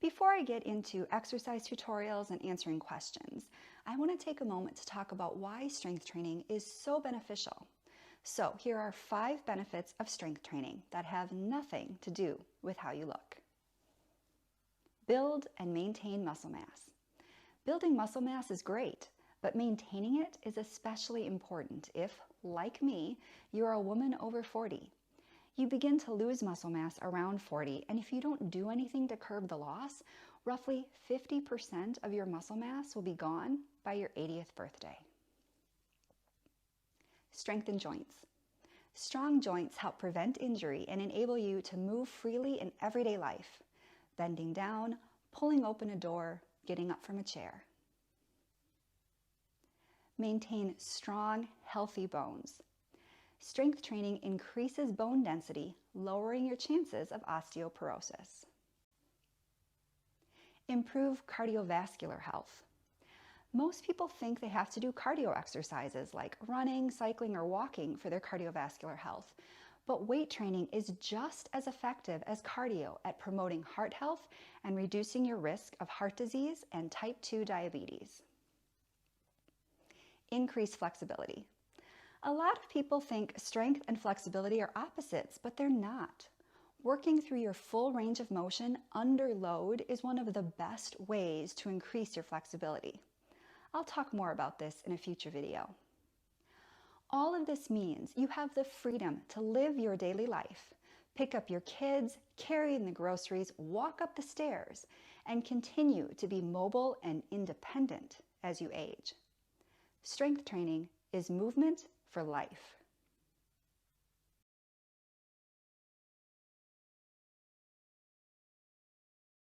Before I get into exercise tutorials and answering questions, I want to take a moment to talk about why strength training is so beneficial. So here are 5 benefits of strength training that have nothing to do with how you look. Build and maintain muscle mass. Building muscle mass is great, but maintaining it is especially important if, like me, you're a woman over 40. You begin to lose muscle mass around 40, and if you don't do anything to curb the loss, roughly 50% of your muscle mass will be gone by your 80th birthday. Strengthen joints. Strong joints help prevent injury and enable you to move freely in everyday life, bending down, pulling open a door, getting up from a chair. Maintain strong, healthy bones. Strength training increases bone density, lowering your chances of osteoporosis. Improve cardiovascular health. Most people think they have to do cardio exercises like running, cycling, or walking for their cardiovascular health, but weight training is just as effective as cardio at promoting heart health and reducing your risk of heart disease and type 2 diabetes. Increase flexibility. A lot of people think strength and flexibility are opposites, but they're not. Working through your full range of motion under load is one of the best ways to increase your flexibility. I'll talk more about this in a future video. All of this means you have the freedom to live your daily life, pick up your kids, carry in the groceries, walk up the stairs, and continue to be mobile and independent as you age. Strength training is movement for life.